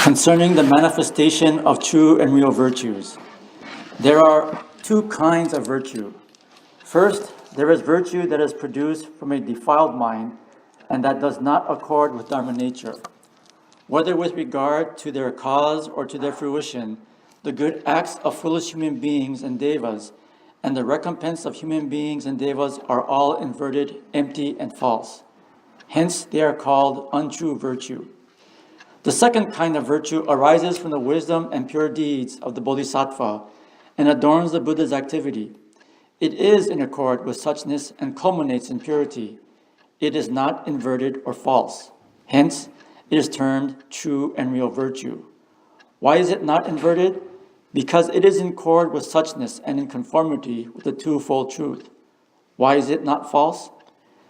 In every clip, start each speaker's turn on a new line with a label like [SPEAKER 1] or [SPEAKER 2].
[SPEAKER 1] concerning the manifestation of true and real virtues. There are two kinds of virtue. First, there is virtue that is produced from a defiled mind and that does not accord with Dharma nature. Whether with regard to their cause or to their fruition, the good acts of foolish human beings and devas and the recompense of human beings and devas are all inverted, empty, and false. Hence, they are called untrue virtue. The second kind of virtue arises from the wisdom and pure deeds of the Bodhisattva and adorns the Buddha's activity. It is in accord with suchness and culminates in purity. It is not inverted or false. Hence, it is termed true and real virtue. Why is it not inverted? Because it is in accord with suchness and in conformity with the twofold truth. Why is it not false?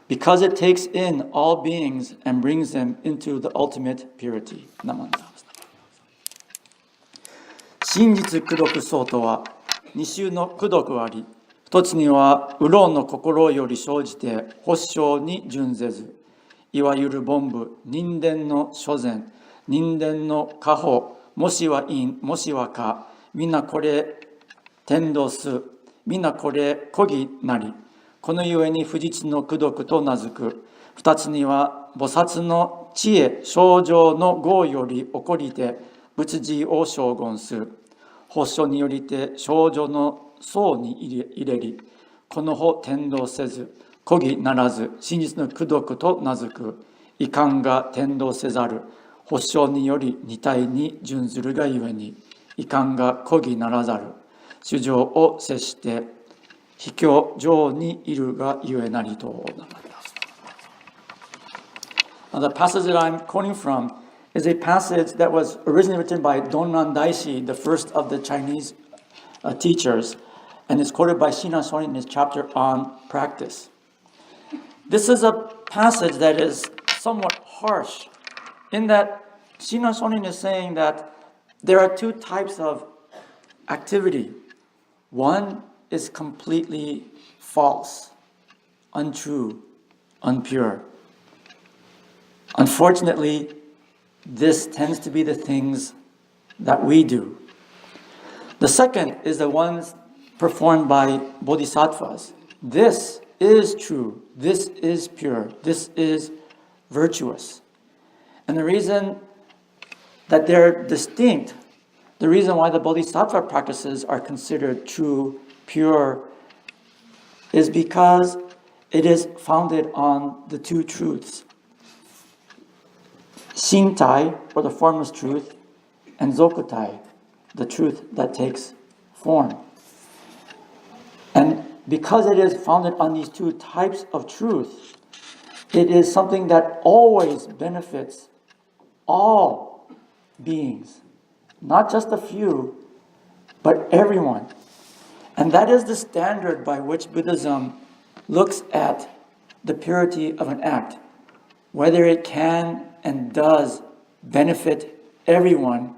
[SPEAKER 1] Because it takes in all beings and brings them into the ultimate purity. 真実功徳相とは、二種の功徳あり、一つには、右脳の心より生じて、発祥に準ぜず、いわゆる凡夫、人間の所詮、人間の果報、もしは因、もしは果、みんなこれ天道す、みんなこれ古義なり、このゆえに不実の功徳と名付く。二つには、菩薩の知恵、清浄の業より起こりて、仏事を称言する。発祥によりて、清浄の層に入れり、この法天道せず、古義ならず、真実の功徳と名付く。遺憾が天道せざる。発祥により二体に準ずるがゆえに、遺憾が古義ならざる。主情を接して、秘境上にいるがゆえなりと。The passage that I'm quoting from is a passage that was originally written by Donran Daishi, the first of the Chinese teachers, and is quoted by Shinan Shonin in his chapter on practice. This is a passage that is somewhat harsh in that Shinan Shonin is saying that there are two types of activity. One is completely false, untrue, unpure. Unfortunately, this tends to be the things that we do. The second is the ones performed by bodhisattvas. This is true, this is pure, this is virtuous. And the reason that they're distinct, the reason why the bodhisattva practices are considered true, pure, is because it is founded on the two truths. Shintai, or the formless truth, and Zokutai, the truth that takes form. And because it is founded on these two types of truth, it is something that always benefits all beings, not just a few, but everyone. And that is the standard by which Buddhism looks at the purity of an act, whether it can and does benefit everyone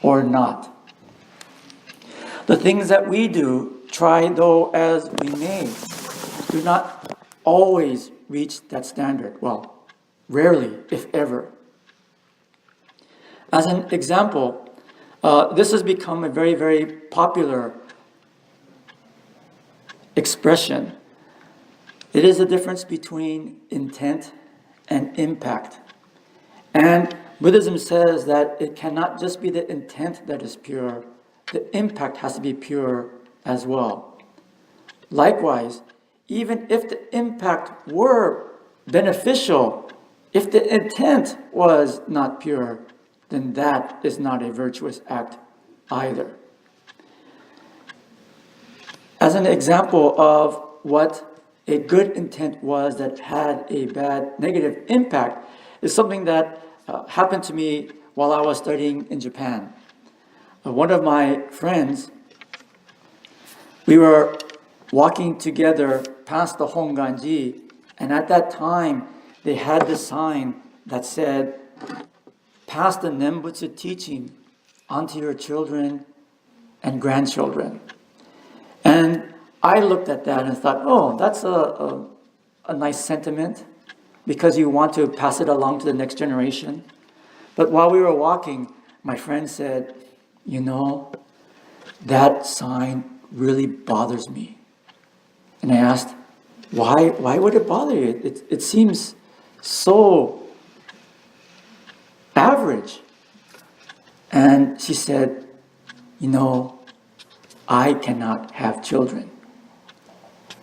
[SPEAKER 1] or not. The things that we do, try though as we may, do not always reach that standard. Well, rarely, if ever. As an example, this has become a very, very popular expression. It is the difference between intent and impact. And Buddhism says that it cannot just be the intent that is pure, the impact has to be pure as well. Likewise, even if the impact were beneficial, if the intent was not pure, then that is not a virtuous act either. As an example of what a good intent was that had a bad negative impact is something that happened to me while I was studying in Japan. One of my friends, we were walking together past the Honganji, and at that time they had this sign that said, "Pass the Nembutsu teaching onto your children and grandchildren." And I looked at that and thought, oh, that's a nice sentiment because you want to pass it along to the next generation. But while we were walking, my friend said, you know, that sign really bothers me. And I asked, why would it bother you? It seems so average. And she said, you know, I cannot have children.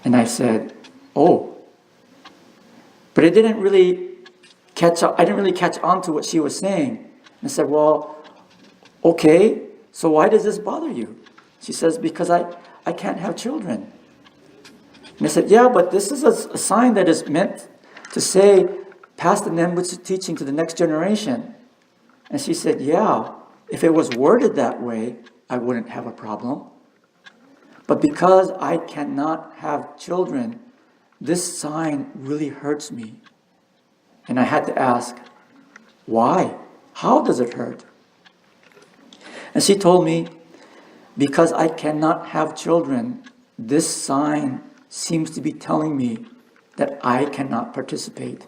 [SPEAKER 1] And I said, oh. But I didn't really catch on to what she was saying. And I said, well, okay, so why does this bother you? She says, because I can't have children. And I said, yeah, but this is a sign that is meant to say, pass the Nembutsu teaching to the next generation. And she said, yeah, if it was worded that way, I wouldn't have a problem. But because I cannot have children, this sign really hurts me. And I had to ask, why? How does it hurt? And she told me, because I cannot have children, this sign seems to be telling me that I cannot participate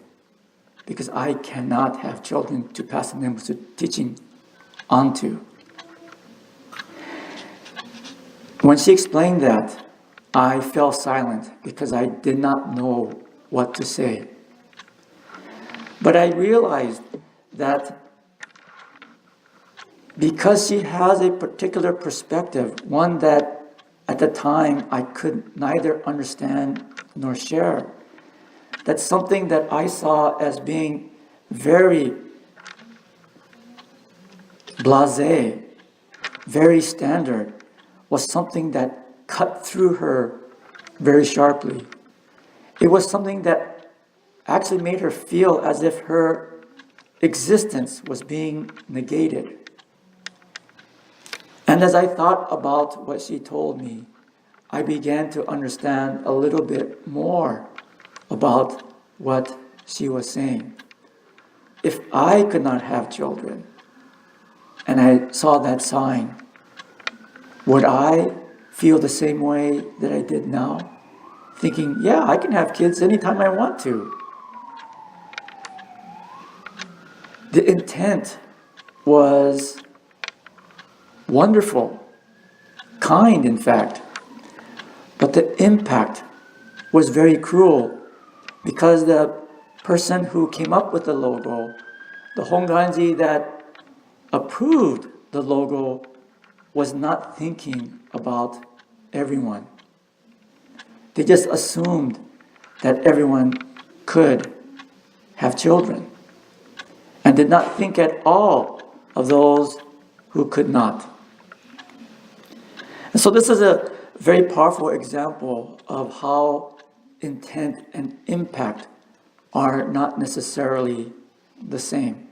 [SPEAKER 1] because I cannot have children to pass the Nembutsu teaching onto. When she explained that, I fell silent because I did not know what to say. But I realized that because she has a particular perspective, one that at the time I could neither understand nor share, that something that I saw as being very blasé, very standard, was something that cut through her very sharply. It was something that actually made her feel as if her existence was being negated. And as I thought about what she told me, I began to understand a little bit more about what she was saying. If I could not have children, and I saw that sign, would I feel the same way that I did now? Thinking, yeah, I can have kids anytime I want to. The intent was wonderful, kind in fact, but the impact was very cruel because the person who came up with the logo, the Honganji that approved the logo, was not thinking about everyone. They just assumed that everyone could have children and did not think at all of those who could not. And so this is a very powerful example of how intent and impact are not necessarily the same.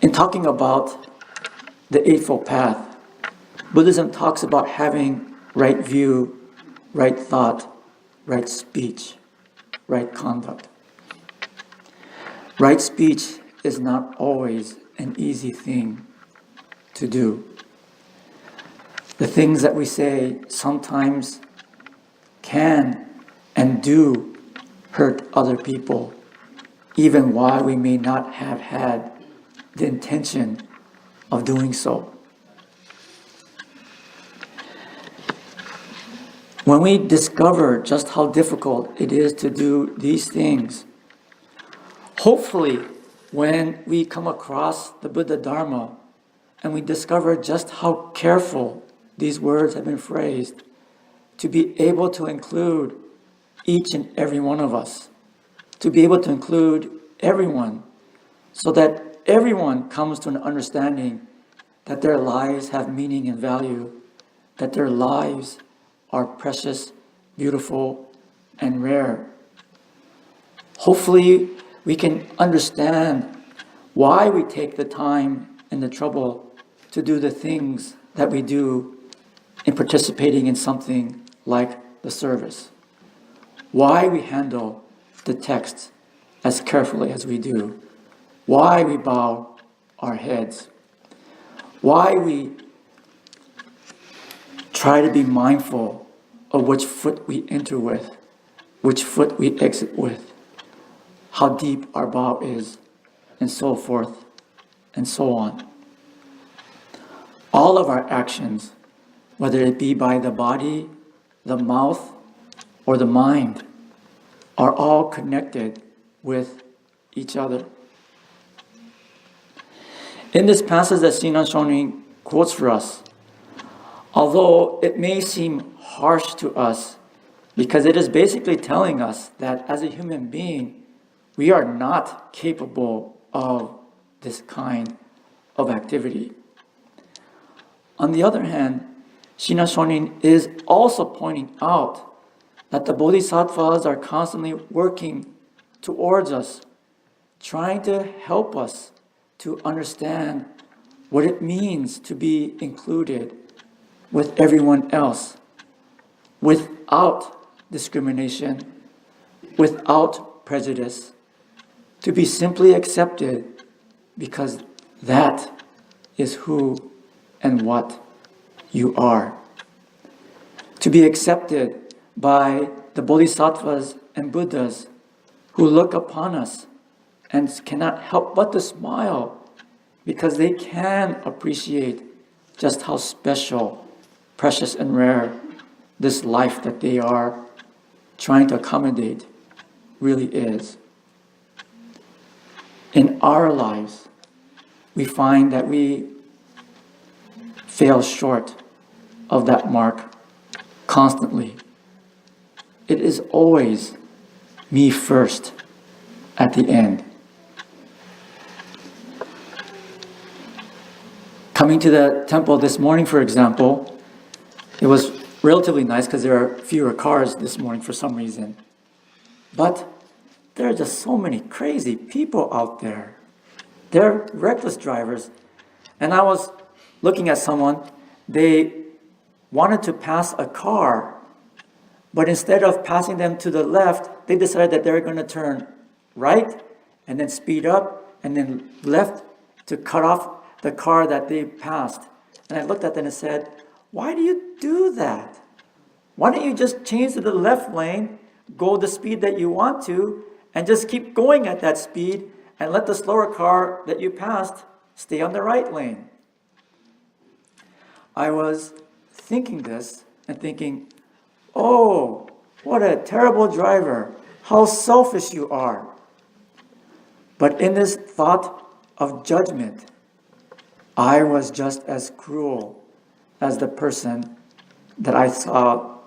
[SPEAKER 1] In talking about the Eightfold Path, Buddhism talks about having right view, right thought, right speech, right conduct. Right speech is not always an easy thing to do. The things that we say sometimes can and do hurt other people, even while we may not have had the intention of doing so. When we discover just how difficult it is to do these things, hopefully when we come across the Buddha Dharma and we discover just how careful these words have been phrased, to be able to include each and every one of us, to be able to include everyone, so that everyone comes to an understanding that their lives have meaning and value, that their lives are precious, beautiful, and rare. Hopefully, we can understand why we take the time and the trouble to do the things that we do in participating in something like the service. Why we handle the text as carefully as we do. Why we bow our heads. Why we try to be mindful of which foot we enter with, which foot we exit with, how deep our bow is, and so forth and so on. All of our actions, whether it be by the body, the mouth, or the mind, are all connected with each other. In this passage that Shinran Shonin quotes for us, although it may seem harsh to us, because it is basically telling us that as a human being, we are not capable of this kind of activity. On the other hand, Shinran Shonin is also pointing out that the bodhisattvas are constantly working towards us, trying to help us to understand what it means to be included with everyone else, without discrimination, without prejudice, to be simply accepted because that is who and what you are. To be accepted by the bodhisattvas and Buddhas who look upon us and cannot help but to smile because they can appreciate just how special, precious, and rare this life that they are trying to accommodate really is. In our lives, we find that we fail short of that mark constantly. It is always me first at the end. Coming to the temple this morning, for example, it was relatively nice because there are fewer cars this morning for some reason. But there are just so many crazy people out there. They're reckless drivers. And I was looking at someone, they wanted to pass a car, but instead of passing them to the left, they decided that they're going to turn right and then speed up and then left to cut off the car that they passed. And I looked at them and said, why do you do that? Why don't you just change to the left lane, go the speed that you want to, and just keep going at that speed and let the slower car that you passed stay on the right lane? I was thinking this and thinking, oh, what a terrible driver. How selfish you are. But in this thought of judgment, I was just as cruel as the person that I saw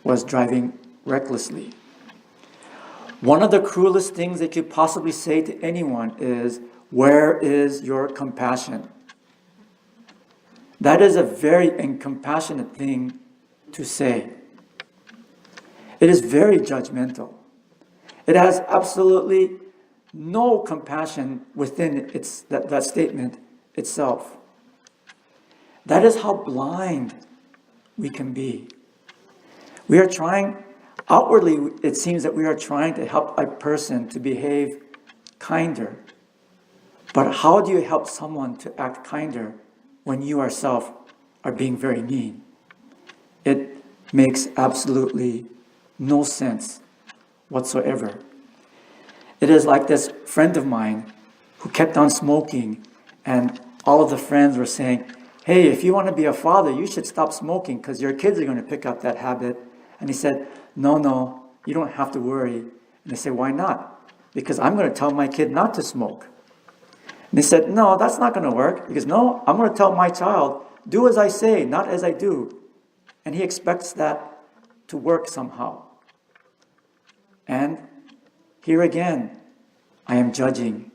[SPEAKER 1] was driving recklessly. One of the cruelest things that you possibly say to anyone is, where is your compassion? That is a very incompassionate thing to say. It is very judgmental. It has absolutely no compassion within that statement itself. That is how blind we can be. We are trying, outwardly it seems that we are trying to help a person to behave kinder. But how do you help someone to act kinder when you yourself are being very mean? It makes absolutely no sense whatsoever. It is like this friend of mine who kept on smoking, and all of the friends were saying, hey, if you want to be a father, you should stop smoking because your kids are going to pick up that habit. And he said, no, you don't have to worry. And they said, why not? Because I'm going to tell my kid not to smoke. And they said, no, that's not going to work. Because no, I'm going to tell my child, do as I say, not as I do. And he expects that to work somehow. And here again, I am judging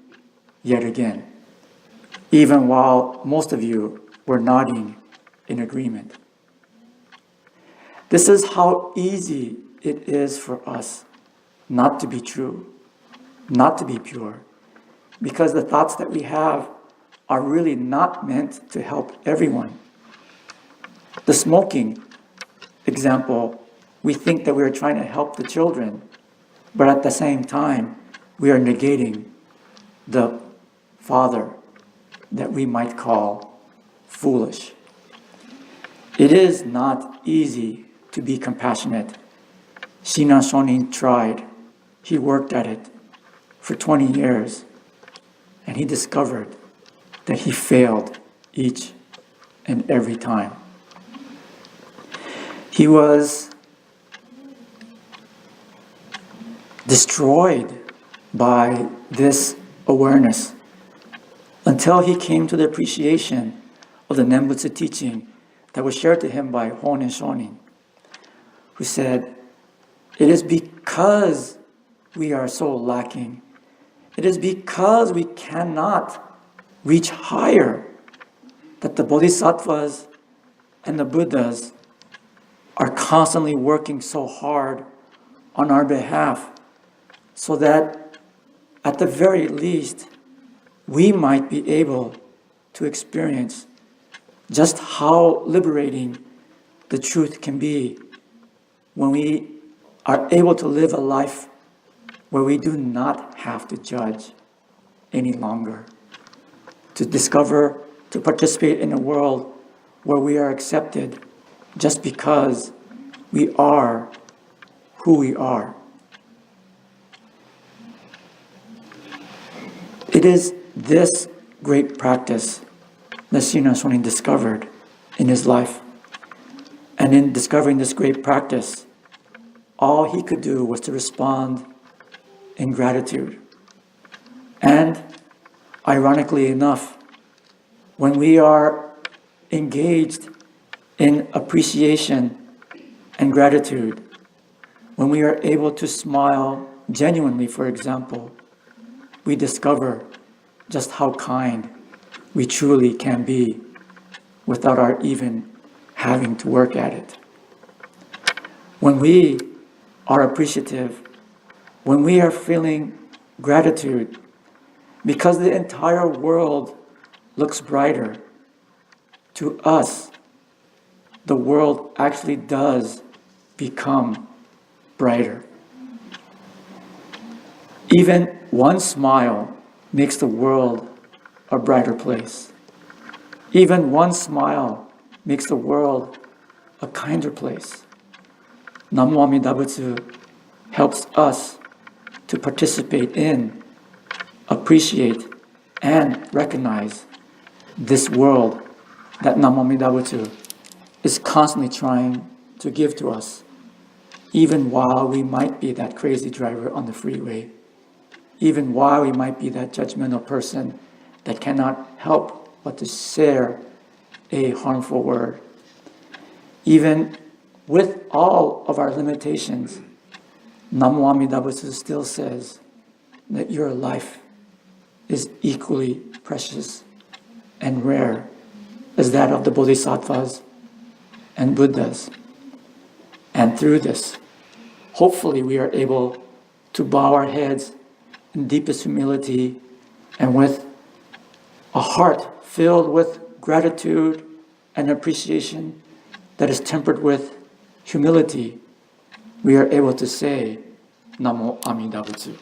[SPEAKER 1] yet again, even while most of you were nodding in agreement. This is how easy it is for us not to be true, not to be pure, because the thoughts that we have are really not meant to help everyone. The smoking example, we think that we are trying to help the children, but at the same time, we are negating the father that we might call foolish. It is not easy to be compassionate. Shinran Shonin tried. He worked at it for 20 years, and he discovered that he failed each and every time. He was destroyed by this awareness until he came to the appreciation of the Nembutsu teaching that was shared to him by Honen Shonin, who said, it is because we are so lacking, it is because we cannot reach higher, that the Bodhisattvas and the Buddhas are constantly working so hard on our behalf, so that at the very least, we might be able to experience just how liberating the truth can be when we are able to live a life where we do not have to judge any longer, to discover, to participate in a world where we are accepted just because we are who we are. It is this great practice that Srinath Shonin discovered in his life. And in discovering this great practice, all he could do was to respond in gratitude. And ironically enough, when we are engaged in appreciation and gratitude, when we are able to smile genuinely, for example, we discover just how kind we truly can be without our even having to work at it. When we are appreciative, when we are feeling gratitude, because the entire world looks brighter, to us, the world actually does become brighter. Even one smile makes the world a brighter place. Even one smile makes the world a kinder place. Namo Amida Butsu helps us to participate in, appreciate, and recognize this world that Namo Amida Butsu is constantly trying to give to us, even while we might be that crazy driver on the freeway, even while we might be that judgmental person that cannot help but to share a harmful word. Even with all of our limitations, Namo Amida Butsu still says that your life is equally precious and rare as that of the Bodhisattvas and Buddhas. And through this, hopefully we are able to bow our heads in deepest humility and with a heart filled with gratitude and appreciation that is tempered with humility, we are able to say, Namo Amida Butsu.